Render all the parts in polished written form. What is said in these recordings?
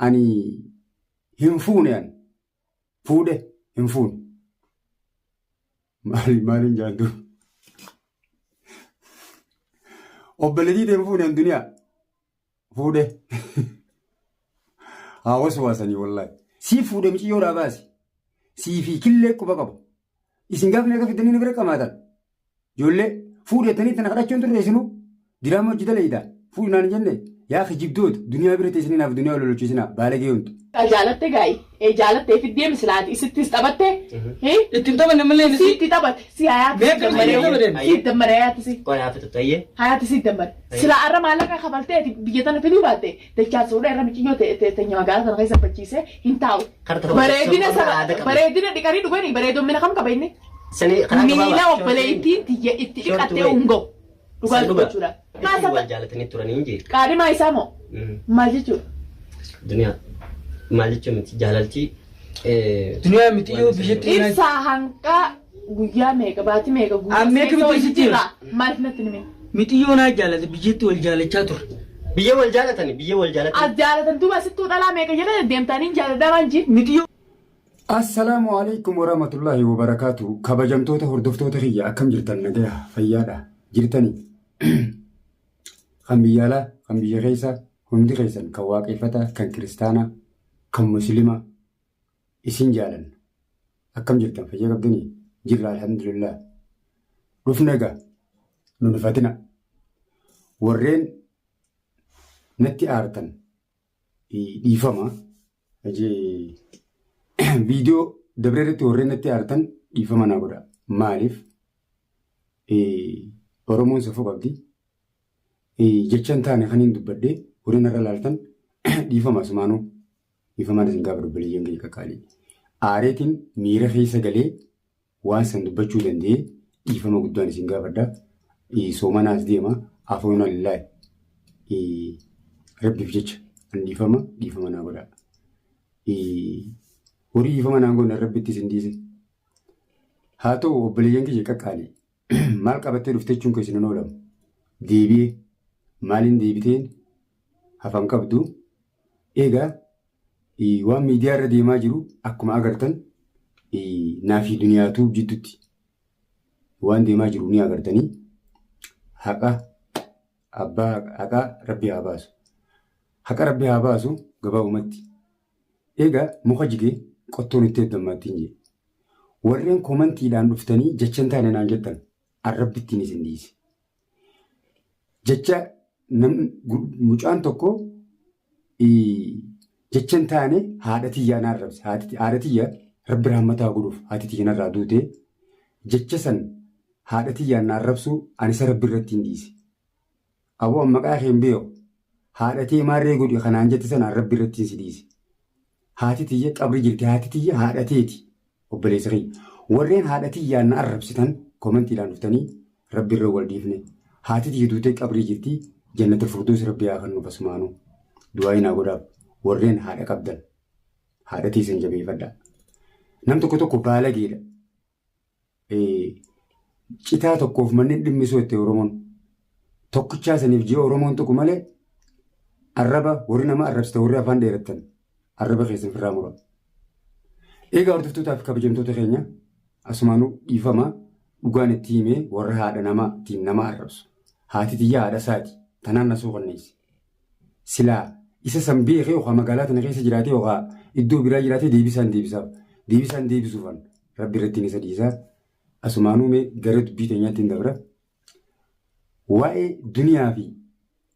أني هنفون يعني فوده هنفون مالين جاندو وبلدي هنفون يعني الدنيا فوده وسواسني والله سي فوده مش يورا باسي سي في كل كوبا إسنجاب لك في الدنيا نبرك ماذا جولة فوده تاني تنقرأ شون ترى دراما جدا ليدا فونا نجنة يا أخي جبدود دنيا بريت سنين في دنيا ولا لو تشينا بالغ يوم جالت جاي جالت في الدنيا مسلات إستي استبت هي التبتة من ملين سي تتبت سي حياة سي دمر حياة سي كون عارفة تطية حياة سي دمر سلا أرى مالك خبرته بيجتنا في دوبته تكاد سودا أرى متيجو تنيا قالت أنا كيسا بتشيسه هنتاو بريدنا سبب بريدنا دكاري دوغني بريدو من خم كبيني سني ميلا وبليتين تيجي إتكاتي ونجو دوغال بتشورا ما سبب جالتني تراني يجي كاري ما يسامو ما جيتو دنيا مالك متي جالتي دنيا متيو بيجتنا إبسا هنكا غويا ميكا باتي ميكا غويا أميك بتجتنا ما نتنمي متيو نا جالت بيجت والجالة شاطر بيجي والجالتني بيجي والجالتني الجالة تنتو بس تو دلا ميكا جلا ديمتانين جالة دامانجي متيو السلام عليكم ورحمة الله وبركاته كبجمتوتا هردفتوتا خيا أكم جرتن نجاح فيادا جرتني خمبيالا خمبيا غيسا هندي غيسا كواقفتا كان كريستانا كم مسلمة إسين جالن أكم جرتن فيا قبدني جرلا الحمد لله رفناقا ننفاتنا ورين نتي آرتن يفما أجي فيديو دبرت ورين نتي آرتن يفما نقولا مالف أورمون سفو قبدي جتشان تاني خنين دبدي ورين رلالتن يفما سمانو يفما نزنقا بربلي ينجي كاكالي آريتين ميرا خيسا قلي وانسان دبچو دندي يفما قدواني سنقا بردا سوما ناس ديما عفونا لله ربي فجتش أن يفما نقولا وري يفما نقولا ربي تسنديسي هاتو وبلي ينجي كاكالي مال قبتي رفتشون كيسنو نولم ديبي مالين ديبتين هفان قبدو إيغا وان ميديا ردي ما جرو أكما أغرتن نافي دنياتو جدتي وان دي ما جرو ني أغرتني حقا ربي هاباسو حقا ربي هاباسو غبا أمتي إيغا مخجيكي قطون التدماتين جي ورين كومنتي لان رفتني جتشن تاني نانجتن الرب التيني سنديسي جتشا mucaan tokko jechan taane haadhatiyyaa naarrabse haadhatiyyaa rabbi rahmataa godhuuf haadhatiyyaa narraa duute jecha san haadhatiyyaa naarrabsu anisa rabbi irratti hin dhiise aboo maqaa keen beeku haadhatee maarree godhi kanaan jette sanaan rabbi irratti hin si dhiise haatitiyya qabri jirti haatitiyya haadhateeti obboleessa kee warreen haadhatiyyaa na arrabsitan koomentiidhaan dhuftanii rabbi irra wal dhiifne haatitiyya duutee qabri jirti جنة الفردوس ربي آخر نفسمانو دعائنا قراب ورين هذا قبضن هذا تيسن جبي فدا نم تكو بالا جيلا كتا تكو في من دمسو التورمون تكو تشاسن يفجي أورمون تكو ماله الربا ورينا ما الرب استوري أفان ديرتن الربا خيسن في الرامورا إيجا أردفتو تافكا بجمتو تخينيا أسمانو يفما وقان التيمي ورها هذا نما تيم نما الربس هاتي تيجا هذا ساتي تنام نسوق الناس سلا إذا سنبيه وخا مقالات نغيس جراتي وخا إدو برا جراتي ديبسان ديبسوفان ربي رتيني سديسا أسمانو مي غرد بيتنيا تندبرا واي دنيا في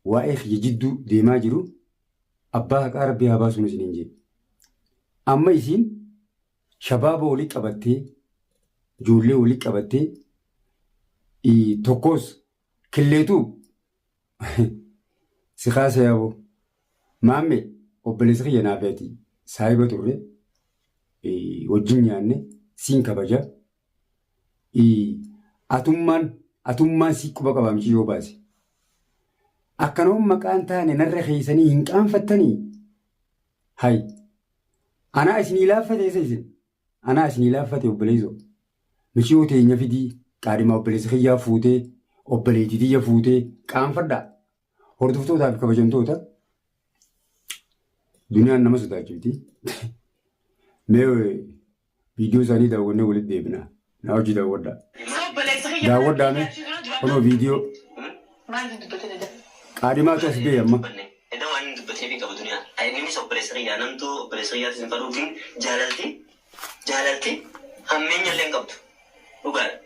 واي خيجدو ديما جرو أباك ربي هباسو نسنينجي أما يسين شباب ولي قبتي جولي ولي قبتي توكوس كليتو سخاسة يا أبو مامي وبليس خي نابتي سايبة توري وجني عنه سين كبجا أتومان سيكو بقى بامشي يوباسي أكنهم مكان تاني نرخي سني هنكان فتني هاي أنا أسني لافة سيسن أنا أسني لافة وبليزو مشيو تينيا في دي كارما وبليس خي يفوتي وبليتي دي يفوتي كان فدا هردفتو تابي كبجمتو تا Duniyaan nama sodaachifti. Mee viidiyoo isaanii daawwannee walitti deebina. Na hojii daawwadhaa. Daawwadhaa mee kunoo viidiyoo. Qaadhimaatu as bee amma. Iddoo waan dubbatee fi qabu duniyaa. Inni obboleessa qiyyaa namtuu obboleessa qiyyaatti hin faluutiin jaalalti hammeenya illee hin qabdu. Dhugaadha.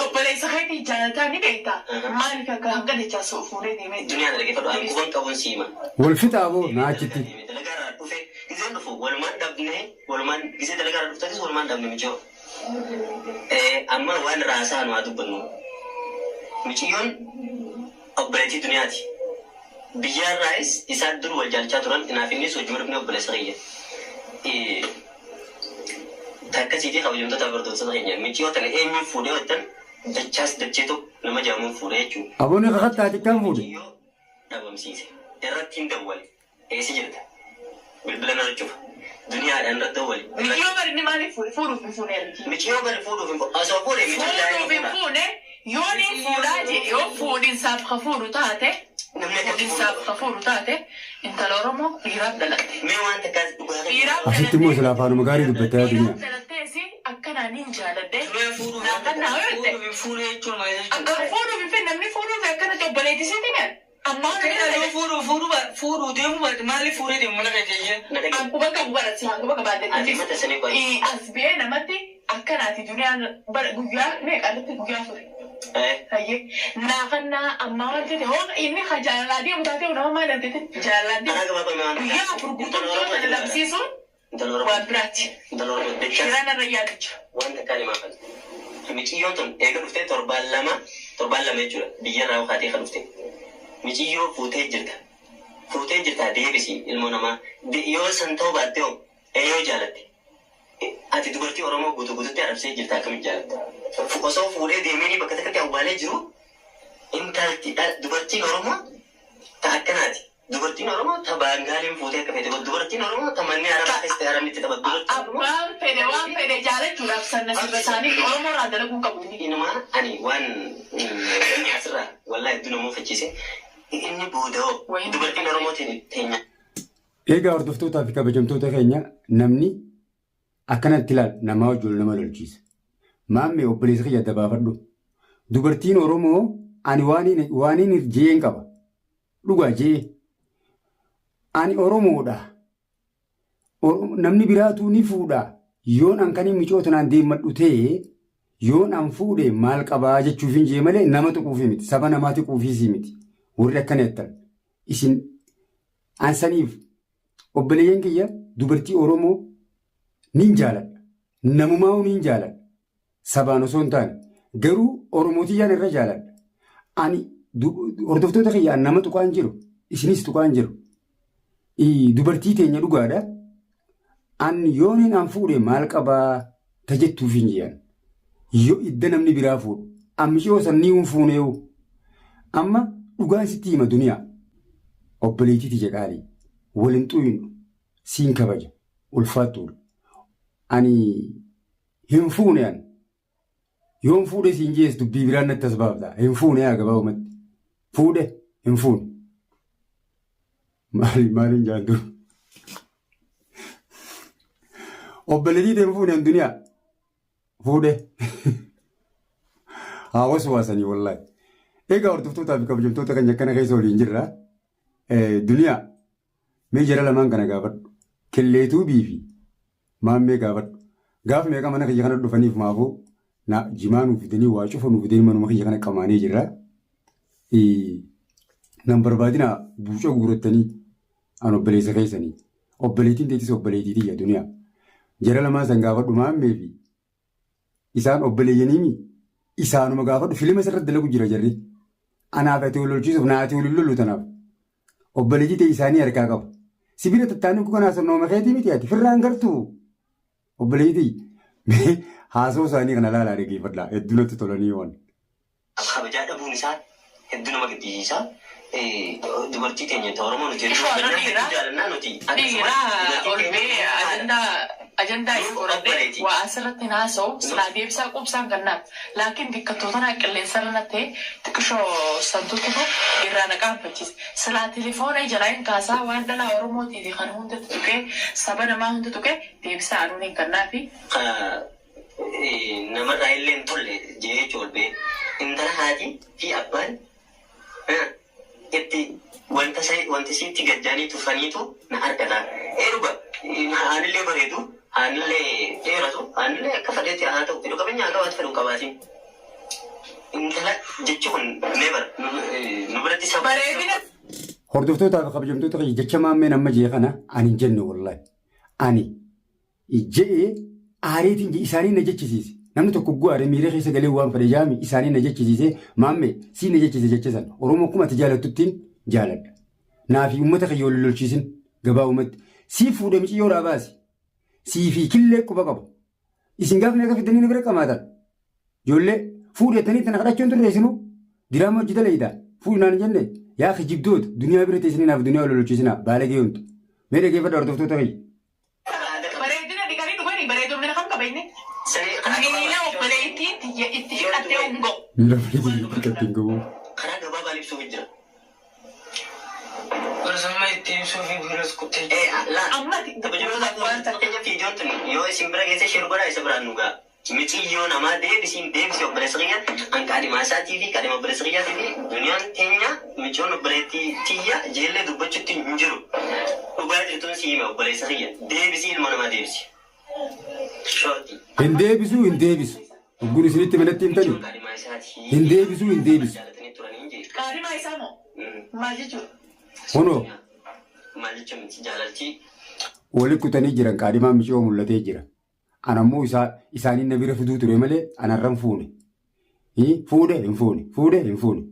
Obboleessa keetii jaalataa ni beektaa. Maaliif akka hanga dachaa soo fuudhee deemee Duniyaan dhaggeeffadhu hanquban qabuun siima. Wal fixaa boo naa achitti. Dalagaarraa dhufee giseen dhufu walumaan dhabnee walumaan gisee dalagaarraa dhuftanis walumaan dhabne michoo. Amma waan raasaa nu haa dubbannu. Miciyyoon obboleettii duniyaati. Biyyaarraayis isaan dur wal jaalchaa turan inaaf innis hojii dhufnee obboleessa qiyya. Takkasiitii kabajamtoota agartoota keenya michiyoo tana eenyuun fuudhee wajjan dachaas dacheetu nama jaamuun fuudhee jechuudha. Aboonni kakattaa xiqqaan fuudhe. Michiyyoo dhabamsiise. Irratti hin dawwale. Eessi jirta? Bilbila na cufa. Duniyaadhaan irratti dawwale. Michiyyoo bari ni maaliif fuudhuuf hin fuudhee? Michiyyoo bari fuudhuuf hin fuudhe. Osoo fuudhee fuudhuuf hin fuudhe yoo ni fuudhaa jedhe yoo fuudhinsaaf ka fuudhu taate fuudhinsaaf ka fuudhu taate intala Oromoo dhiiraaf dhalatte. Mee waan takkaas dhugaa Asitti immoo sila afaanuma gaarii dubbataa duniyaa. Akkanaan hin jaaladde. Naannaa yoo ta'e. Akka fuudhuuf hin namni fuudhuuf akkanatti obboleettisiitiin yan. Ammaa fuudhuu deemu maaliif fuudhee deemu mana keessa Ankuba qabu baratti ankuba qabaadde. As bee namatti akkanaati duniyaan guyyaa meeqaatti guyyaa ture. Hayyee naafannaa ammaa waan ta'e hoo inni ha jaalalaa deemu taatee nama maal argite jaalalaa deemu. Guyyaa gurgurtuu sana labsiisuun. Waan biraatti. Shiraan irra yaadacha. Wanta kan himaa kan. Miciyyoon tun eega dhuftee torbaan lama jechuudha. Biyyarraa kaatee kan dhufte. Michiyyoo fuutee jirta deebisi ilmoo namaa. Yoo san ta'uu baattee hoo yoo jaalatte. Ati dubartii Oromoo guutuutti arabsee jirta akkamitti jaalatte. Osoo fuudhee deemee bakka takkatti awwaalee jiru intalti dubartiin Oromoo ta'a akkanaati. Dubartiin Oromoo tabaangaaliin fuutee akka fedhe dubartiin Oromoo tamannee arabaa keessatti aramitti taphatu. Waan fedhe jaalachuudhaaf sanna sirba isaanii Oromoo irraa dalaguu qabu. Inumaa ani waan asirraa wallaahi hedduu nama fachiise inni booda'oo dubartiin Oromootiin teenya. Egaa hordoftootaa fi kabajamtoota keenya namni akkanatti ilaal namaa wajjin nama lolchiisa. Maammee obboleessa kiyya dabaafadhu. Dubartiin Oromoo ani waaniin jeen qaba. Dhugaa jee. Ani Oromoodha. Namni biraatu ni fuudha. Yoon an kanii micoota deemadhu ta'ee yoon an fuudhe maal qabaa jechuuf hin jee malee nama tuquufi miti. Saba namaa tuquufiisii miti. Warri akkana jettan. Isin ansaniif obboleeyyan kiyya dubartii Oromoo nin jaaladha. Namumaa nin jaaladha. Sabaan osoo hin taane garuu Oromootiyyaan irra jaaladha. Ani hordoftoota kiyyaan nama tuqaan jiru. Isinis tuqaan jiru. Dubartii teenya dhugaadha. Ani yoon an fuudhe maal qabaa tajettuuf hin jiran. Yoo idda namni biraa fuudhu. Ammishoo sannii hin fuuneewu. Amma dhugaan sitti hima duniyaa. Obboleettii tiyya qaalii. Walin xuyinu. Siin kabaja. Ulfaattuudha. Ani hin fuune ani. Yoon fuudhe siin jees dubbii biraan natti as baafta. Hin fuune haa gabaabumatti. Fuudhe hin fuune. Maaliin jaantu? Obboleettii ta'e fuudhe hin duniyaa. Fuudhe. Hawaasa waasanii wallaahi. Egaa hordoftootaa fi kabajamtoota keenya akkana keessa waliin jirra. Duniyaa mee jara lamaan kana gaafadhu. Kelleetuu biifi maammee gaafadhu. Gaaf meeqa mana kiyya kana dhufaniif maafuu jimaa nuuf fidanii waa cufa nuuf fidanii manuma kiyya kana qamaanii jirra. Nan barbaadina buucoo guurattanii an obboleessa keessanii. Obboleettiin teettis obboleettiitiyya duniyaa. Jara lamaan san gaafadhu maammee fi isaan obboleeyyaniimi isaanuma gaafadhu filima isarratti dalagu jira jarri. Anaaf ati wal lolchiisuuf naati waliin lollu tanaaf. Obboleettii ta'e isaanii harkaa qabu. Sibiila tattaanii kun kanaa sonnooma keetii miti ati firraan gartuu. Obboleettii haasoo isaanii kana laalaa dhaggeeffadhaa hedduu natti tolanii waan. Kabajaa dhabuun isaa hedduu nama gaddisiisa. Dubartii teenya Oromoo nuti dhiiraa olbee أجندة يقولون وأسرت ناسو سنادي بس أقوم سانكنا لكن دكتورنا كلين سرنته تكشو سنتوتو إيرانا كام بتشيس سلا تليفون جلاين كاسا واندلا أورموتي دي خانهم تتوكي سبنا ما هم تتوكي تبص عنوني كنا في نمر رايلين تولي جيه جول بي إنتنا هادي في أبان إتي وانت سي تجداني تفانيتو نهار كذا إيروبا هان اللي بريدو هان اللي إيراتو هان اللي كفدتي هاتو تلو كبني هاتو هاتفلو كباتي إنتنا جتشون نبر نبرتي سبب hordoftoota kabajamtoota jecha maammeen amma jee kana ani jenne wallahi ani jee aareetiin isaanii na jechisiise namni tokko gu'aare miira keessa galee waan fedhe jaami isaanii na jechisiise maammee si na jechisiise jechisan oromoo kuma ati jaalatuttiin jaaladha naafi uummata kiyya wal lolchiisin gabaa uummatti sii fuudhee miciyyoo dhaabaasi sii fi killee quba qaba isin gaaf meeqa fiddanii na bira qamaatan ijoollee fuudhettanii tana kadhachuun turre isinuu diraama hojii daleeyidha fuudhinaan jenne yaa kijibdoota duniyaa bira teessanii naaf duniyaa wal lolchiisina baalagee huntu mee dhageeffadha hordoftoota kiyya. Bareedina dhiqanii dhuganii bareeduun mina kam qabeenne. Miila obboleettii itti hidhattee ungoo. Miila obboleettii itti hidhattee ungoo. Karaa gabaabaa ibsuuf jira. Barreeffama ittiin ibsuuf biiras kuttee. Ammati. Taphajamtoota fiidiyoon tun yoo isin bira geesse shirgodhaa isa biraan dhugaa. Miciyyoo namaa deebisii obboleessa kiyya hanqaadhimaa isaatii fi qaadhima obboleessa kiyyaatii fi duniyaan teenya micoon obboleettii tiyya jeellee dubbachuutti hin jiru. Dhugaa jirtuun si hime obboleessa kiyya deebisii ilma namaa deebisi. Hin deebisu. Ogguun isinitti manatti himtanii. Hin deebisu. Qaadhimaa isaa moo? Maal jechuudha? Kunoo. Maal jechuun jaalalchi. Wali kutanii jiran qaadhimaa micoo mul'atee jira. Anammoo isaanii na bira fiduu ture malee anarran fuune. Fuudhe hin fuune.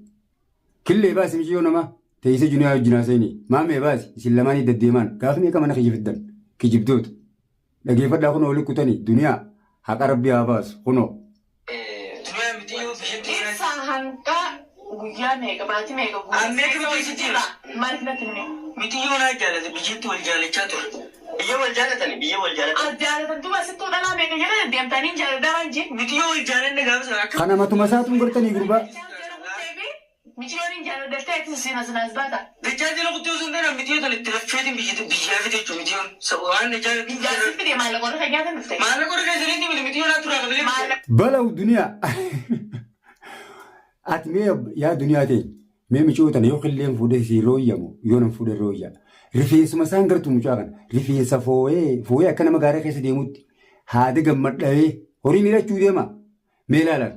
Killee baasi miciyyoo namaa teessee juniyaa wajjinaa seenii maamee baasi isin lamaanii deddeemaan gaafa meeqa mana kiyya fiddan kijibdoota. Dhageeffadhaa kunoo wali kutanii duniyaa haqa rabbii haa baasu kunoo. Isa hanqaa guyyaa meeqa baatii meeqa guyyaa. Maal filatti himee? Mitiyyoo naa jaalate biyyatti wal jaalachaa ture. Biyya wal jaalatan. Jaalatan tuba sittuu dhalaa meeqa jedhan deemtanii jaalladhaa waan jee. Mitiyyoo wal jaalanne gaafa sana. Kana matuma isaatuun gartanii gurbaa. Michiyoon hin jaalladhattee itti sinas baata. Dachaa jala kuttee osoo hin taane mitiyyoo tan itti laffeetiin biyyaa fite jechuun mitiyoon waan na jaalatu. Jaasitti dee maallaqa warra keenyaa kan dhufte. Maallaqa warra keessanitti miti mitiyoon naa turaa qabilee. Balahu duniyaa. Ati mee yaa duniyaa ta'e mee michoo tana yoo qilleen fuudhee si rooyyamu yoo nan fuudhee rooyyaa. Rifeensuma isaan gartuu mucaa kana rifeensa foo'ee akka nama gaarii keessa deemutti haada gammadhawee horii miidhachuu deema mee ilaalan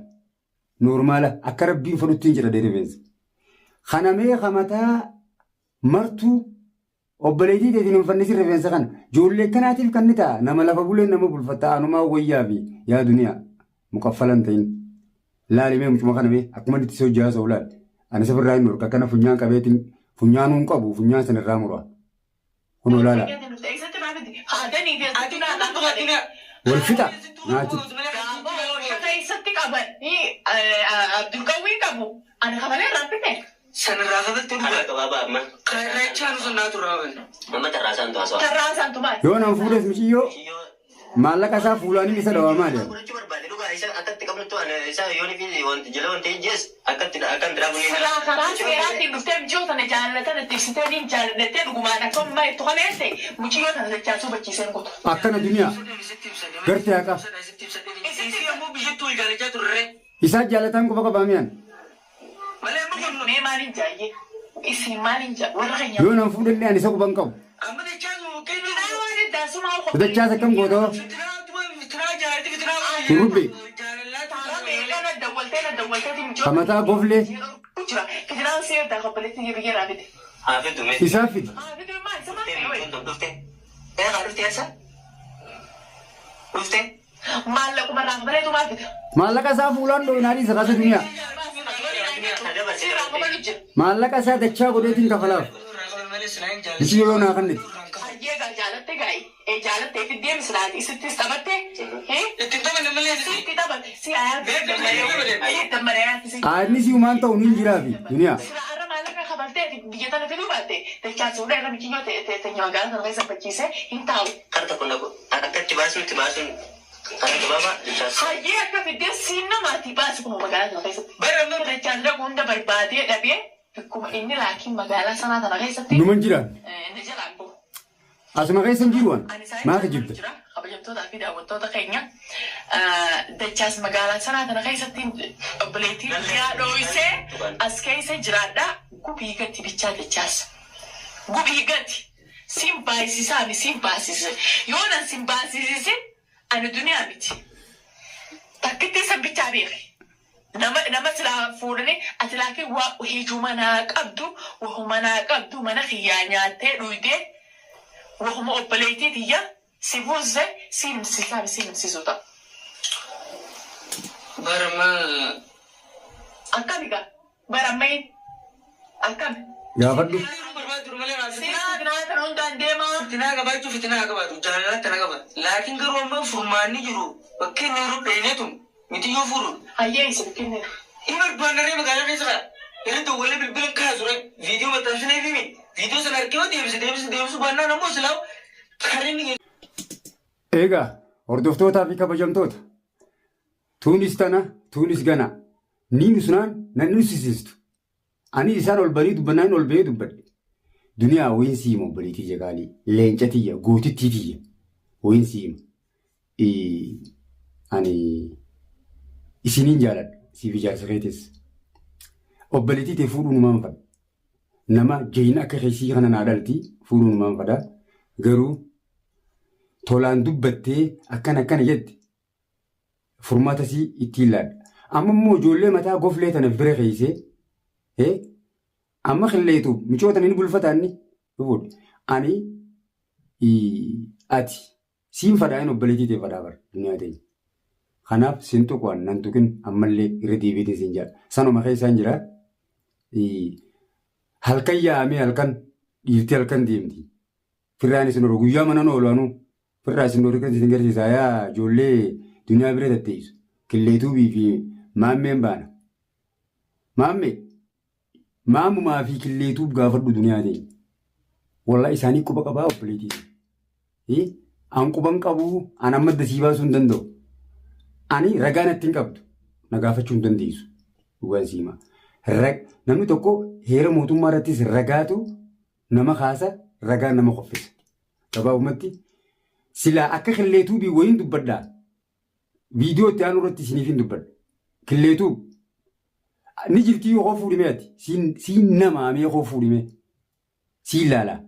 noormaala akka rabbiin fudhutti hin jira rifeensa. Kana mee hamataa martuu obboleettii teetiin hin fannisi rifeensa kana ijoollee akkanaatiif kan ni ta'a nama lafa buleen nama bulfataa anumaa wayyaa fi yaa duniyaa muqaffalan ta'in laalimee mucuma kana mee akkuma itti si hojjaa sa'u laal ani safirraa hin dhorka akkana funyaan qabeetiin funyaanuu qabu funyaan sanarraa muraa. Kunoo laala. Wal fixa nyaachiti. Keessatti qaban Abdulqawwii qabu ana kabalee raafite. Sanarraa qabattee Karaa gabaabaa amma. karaa ichaan osoo naa turaa waan. Amma tarraasaan to'asoo. Tarraasaan tumaa. Yoo nan fuudhes michiyyoo maallaqa isaa fuulaanii isa dhawaa maali? Fudhachuu barbaade dhugaa isa akkatti qabnutti waan isa yoonii fi wanti jala wanti ijjees akkan diraa bulee. Karaa seeraatiin dhuftee michiyyoo sana jaallatan itti ibsitee niin jaallattee dhugumaan akka ammaa itti qoleesse michiyyoo sana dachaasuu bachiiseen kutu. Akkana duniyaa gartee haqa. Isii ammoo biyyattuu wal jaalachaa turre. Isaa jaalataan qofa qabaamiyaan. Malee amma kun Mee maaliin jaayyee? Isin maaliin jaa? Warra keenya. Yoo nan fuudhellee ani isa quban qabu. amma dachaa sun kennu. Dachaas akkam gootoo? Shurrubbi. Hamataa goflee. Haafitu mee. Isaa fidi. Maallaqa isaa fuulaan dho'inaadhi isa kasa duniyaa. Maallaqa isaa dachaa godheetiin kafalaaf. Bisi yeroo naa kanniti. Hayyeegaa jaalatte gaayi. Jaalattee fi deemsi laati. Sitti taphatte. Itti taphanne malee. Sitti taphatte. Si ayaa. Dammaree. Aadni si humaan ta'u hin jiraafi duniyaa. Sira arra maallaqa kabaltee biyya tana fiduu baatte. Dachaasuudha irra michiyyoo ta'e magaalaa sana keessa bakkiisee hin taa'u. Karta kun akkatti baasuun karta gabaabaa dachaas. Hayyee akka fiddee siin namaati baasu kun magaalaa sana keessatti. Baramma. Dachaasudha hunda barbaadee dhabee akkuma inni laakiin magaalaa sanaa sana keessatti. Numan jiraan. Inni jiraan kun. Asuma keessa hin jiru waan. Maata jirta. Kabajamtoota fi daawwattoota keenya dachaas magaalaa sanaa kana keessatti obboleettii biyyaa dhoo'isee as keessa jiraadha. Gubii gati bichaa dachaas. Gubii gati. Siin baayisisaa mi siin baasise. Yoo nan siin baasisise ani duniyaa miti. Takkitti isa bichaa beeke. Nama silaa fuudhanii ati laakiin waa hijuu manaa qabdu wahuma manaa qabdu mana kiyyaa nyaattee dhuydee wahuma obboleettii tiyya. Si vuze, si ta'a. Barama. Akkamiga? Baramee. Akkami? Gaafadhu. Sinaa kan hundaan deemaa. Fitinaa qabaachuu fitinaa qabaatu jaalala tana qaba. Laakiin garuu ammoo furmaanni jiru bakki inni jiru dheeneetu miti yoo fuudhu. Hayyee isa bikkinni. Inni barbaannaree magaalaa keessa qaba. Inni tokkollee bilbila kaasure viidiyoo maxxansinee fi viidiyoo sana argee deebisu baannaan ammoo silaa kan inni. Egaa hordoftootaa fi kabajamtoota tuunis tana tuunis gana ni nusunaan nan nusisiistu ani isaan ol barii dubbannaan ol bahee dubbadhe duniyaa wayin siima obboliitii jagaalii leencatiyya gootittiitiyya wayin siima ani isiniin jaaladha siif ijaarsa keetes obboliitii ta'e fuudhuu numaan fadha nama jayina akka keessii kana naa dhaltii fuudhuu numaan fadha garuu. Tolaan dubbattee akkana jette furmaata si itti ilaalla. Amma immoo ijoollee mataa goflee tana bira keessee amma qilleetu michoota inni bulfataan ni dhufuudha. Ani ati siin fadhaan obboleettii ta'e fadhaa bara duniyaa ta'e. Kanaaf siin tuqaan nan tuqin ammallee irra deebiitiin siin jira. Sanuma keessaan jira. Halkan yaa'amee halkan dhiirtii halkan deemti. Firraan isin guyyaa mana oolaanuu. Firraa isin kan isin garsiisaa yaa ijoollee duniyaa bira tatteessu. Qilleetuubii fi maammeen baana. Maammumaa fi qilleetuuf gaafadhu duniyaa ta'e. Wallaa isaanii quba qabaa obboleettii. An quban qabu an amma dasii baasuu hin danda'u. Ani ragaa natti hin qabdu. Na gaafachuu hin dandeessu. Dhugaan siimaa. Namni tokko heera mootummaa irrattis ragaatu nama kaasa ragaa nama qoffisa. Gabaabumatti. Silaa akka qilleetuubii wayiin dubbadhaa. Viidiyoo itti aanu irratti isiniif hin dubbadha. Qilleetuu ni jirtii yoo fuudhimee ati siin namaamee yoo fuudhimee siin ilaalaa.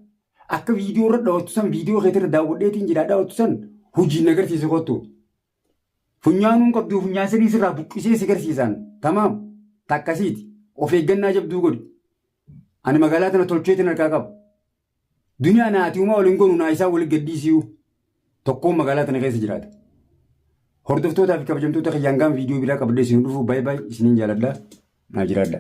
Akka viidiyoo irra daawwattu san viidiyoo keetirra daawwadheetiin jedhaa daawwattu san hojiin agarsiise kottu. Funyaanuun qabdu funyaan sadii sirraa buqqisee si agarsiisan tamaam takkasiiti of eeggannaa jabduu godhi. Ani magaalaa tana tolcheetiin harkaa qaba. Duniyaa naati uumaa waliin goonu naa isaa waliin gaddiisiyuu. Tokkoon magaalaa tana keessa jiraata. Hordoftootaa fi kabajamtoota xiyyaangaan viidiyoo biraa qabdee isin dhufu baay'ee isiniin jaaladha. Naa jiraadha.